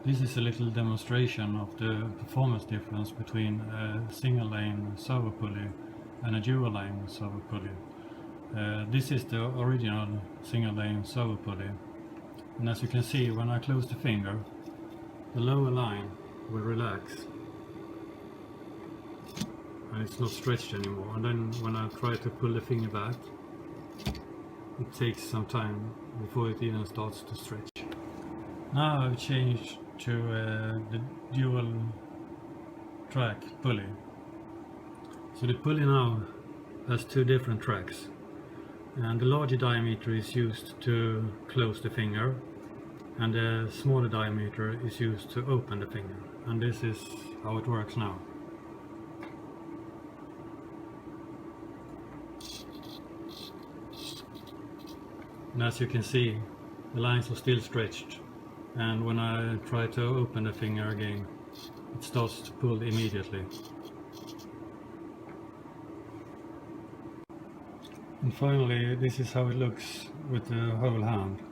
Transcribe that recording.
This is a little demonstration of the performance difference between a single lane servo pulley and a dual lane servo pulley. This is the original single lane servo pulley, and as you can see, when I close the finger, the lower line will relax and it's not stretched anymore, and then when I try to pull the finger back, it takes some time before it even starts to stretch. Now I've changed to the dual track pulley. So the pulley now has two different tracks, and the larger diameter is used to close the finger and the smaller diameter is used to open the finger, and this is how it works now. And as you can see, the lines are still stretched, and when I try to open the finger again, it starts to pull immediately. And finally, this is how it looks with the whole hand.